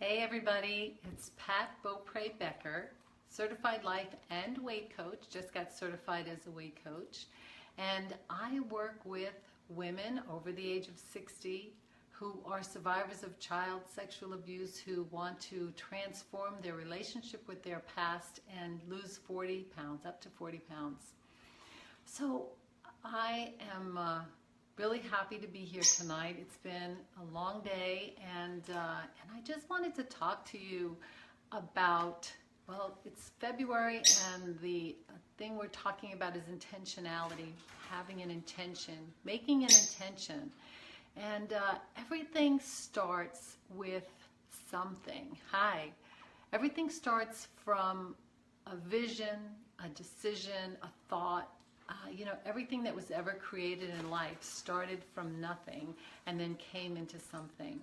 Hey everybody, it's Pat Beaupre Becker, certified life and weight coach, just got certified as a weight coach, and I work with women over the age of 60 who are survivors of child sexual abuse who want to transform their relationship with their past and lose 40 pounds, up to 40 pounds. So I am really happy to be here tonight. It's been a long day, and I just wanted to talk to you about, well, it's February, and the thing we're talking about is intentionality, having an intention, making an intention. And everything starts with something. Everything starts from a vision, a decision, a thought. Everything that was ever created in life started from nothing and then came into something.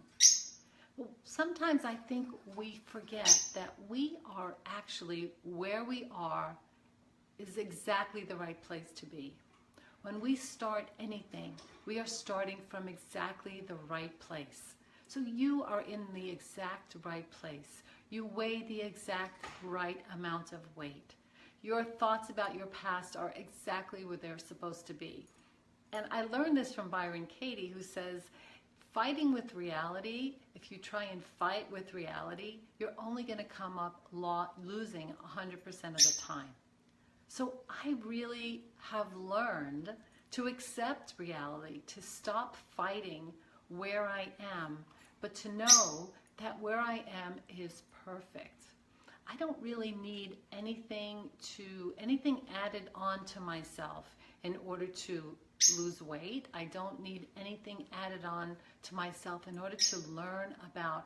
Well, sometimes I think we forget that we are actually where we are is exactly the right place to be. When we start anything, we are starting from exactly the right place. So you are in the exact right place. You weigh the exact right amount of weight. Your thoughts about your past are exactly where they're supposed to be. And I learned this from Byron Katie, who says, fighting with reality, if you try and fight with reality, you're only going to come up losing 100% of the time. So I really have learned to accept reality, to stop fighting where I am, but to know that where I am is perfect. I don't really need anything added on to myself in order to lose weight. I don't need anything added on to myself in order to learn about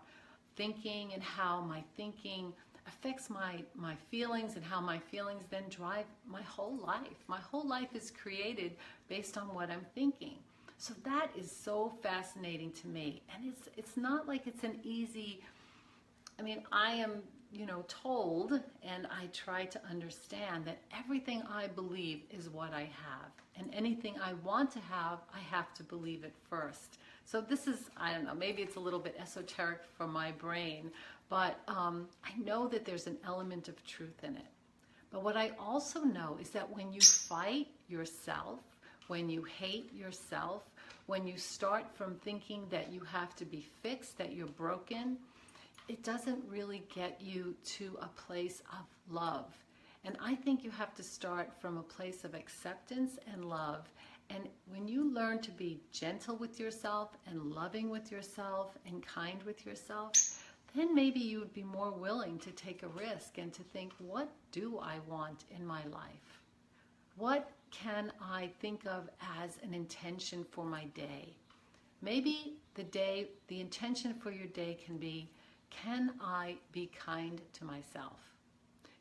thinking and how my thinking affects my feelings and how my feelings then drive my whole life. My whole life is created based on what I'm thinking. So that is so fascinating to me. And it's not like it's an easy, I am told, and I try to understand that everything I believe is what I have. And anything I want to have, I have to believe it first. So this is, I don't know, maybe it's a little bit esoteric for my brain, but I know that there's an element of truth in it. But what I also know is that when you fight yourself, when you hate yourself, when you start from thinking that you have to be fixed, that you're broken, it doesn't really get you to a place of love. And I think you have to start from a place of acceptance and love. And when you learn to be gentle with yourself and loving with yourself and kind with yourself, then maybe you would be more willing to take a risk and to think, what do I want in my life? What can I think of as an intention for my day? Maybe the intention for your day can be, can I be kind to myself?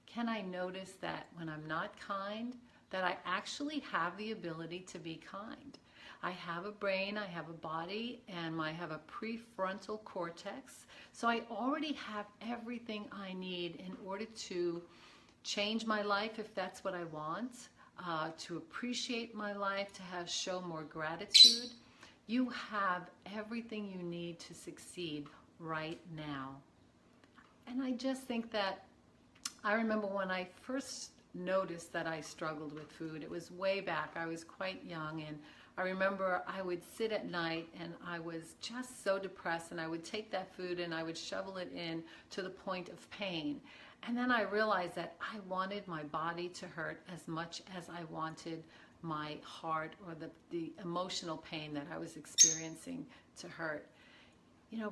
Can I notice that when I'm not kind, that I actually have the ability to be kind? I have a brain, I have a body, and I have a prefrontal cortex. So I already have everything I need in order to change my life if that's what I want, to appreciate my life, to show more gratitude. You have everything you need to succeed right now. And I just think that I remember when I first noticed that I struggled with food. It was way back. I was quite young, and I remember I would sit at night and I was just so depressed, and I would take that food and I would shovel it in to the point of pain. And then I realized that I wanted my body to hurt as much as I wanted my heart or the emotional pain that I was experiencing to hurt.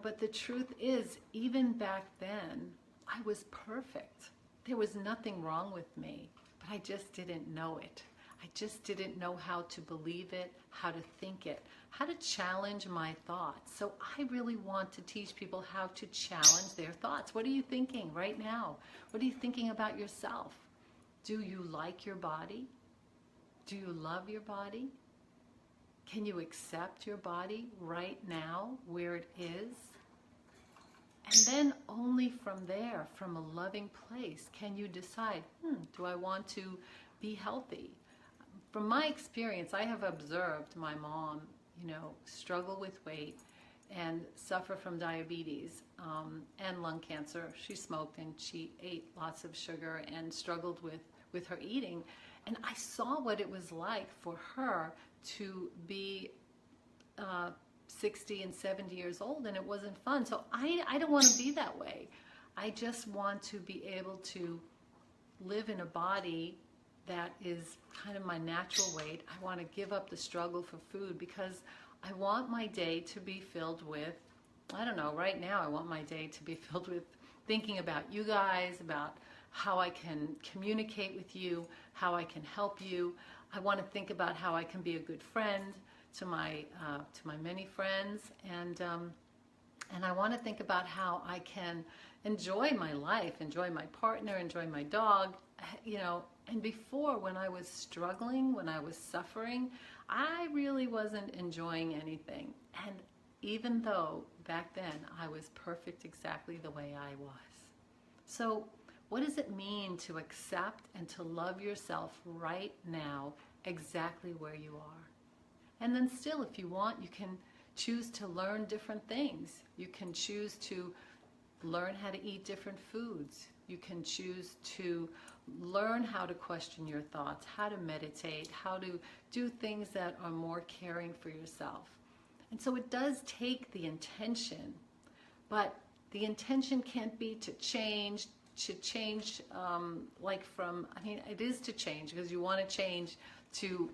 But the truth is, even back then, I was perfect. There was nothing wrong with me, but I just didn't know it. I just didn't know how to believe it, how to think it, how to challenge my thoughts. So I really want to teach people how to challenge their thoughts. What are you thinking right now? What are you thinking about yourself? Do you like your body? Do you love your body? Can you accept your body right now where it is? And then only from there, from a loving place, can you decide, do I want to be healthy? From my experience, I have observed my mom, struggle with weight and suffer from diabetes and lung cancer. She smoked and she ate lots of sugar and struggled with her eating. And I saw what it was like for her to be 60 and 70 years old, and it wasn't fun. So I don't want to be that way. I just want to be able to live in a body that is kind of my natural weight. I want to give up the struggle for food because I want my day to be filled with, I don't know, right now I want my day to be filled with thinking about you guys, about how I can communicate with you, how I can help you. I want to think about how I can be a good friend to my many friends, and I want to think about how I can enjoy my life, enjoy my partner, enjoy my dog, you know. And before, when I was struggling, when I was suffering, I really wasn't enjoying anything. And even though back then I was perfect exactly the way I was. So what does it mean to accept and to love yourself right now, exactly where you are? And then still, if you want, you can choose to learn different things. You can choose to learn how to eat different foods. You can choose to learn how to question your thoughts, how to meditate, how to do things that are more caring for yourself. And so it does take the intention, but the intention can't be to change, like from, I mean, it is to change because you want to change to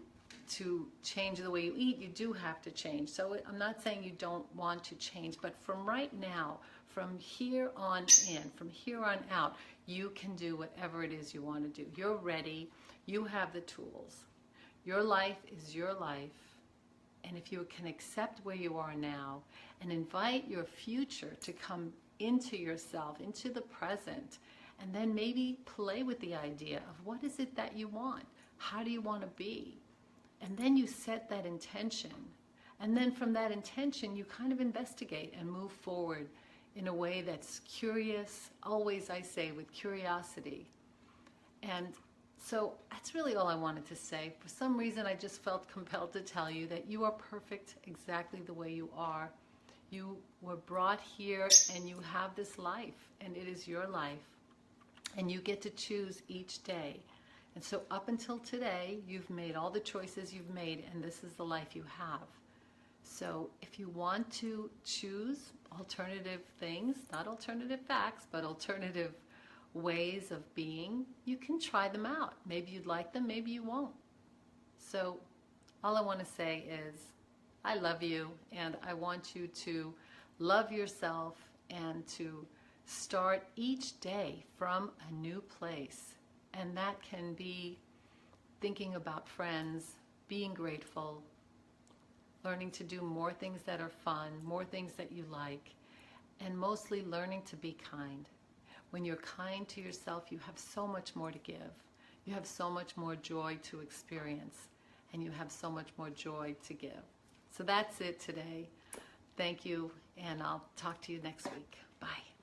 change the way you eat. You do have to change. So I'm not saying you don't want to change, but from right now, from here on in, from here on out, you can do whatever it is you want to do. You're ready. You have the tools. Your life is your life. And if you can accept where you are now and invite your future to come into yourself, into the present, and then maybe play with the idea of what is it that you want? How do you want to be? And then you set that intention. And then from that intention, you kind of investigate and move forward in a way that's curious, always, I say, with curiosity. And so that's really all I wanted to say. For some reason, I just felt compelled to tell you that you are perfect exactly the way you are. You were brought here and you have this life, and it is your life. And you get to choose each day. And so up until today, you've made all the choices you've made, and this is the life you have. So if you want to choose alternative things, not alternative facts, but alternative ways of being, you can try them out. Maybe you'd like them, maybe you won't. So all I want to say is I love you, and I want you to love yourself and to start each day from a new place. And that can be thinking about friends, being grateful, learning to do more things that are fun, more things that you like, and mostly learning to be kind. When you're kind to yourself, you have so much more to give. You have so much more joy to experience, and you have so much more joy to give. So that's it today. Thank you, and I'll talk to you next week. Bye.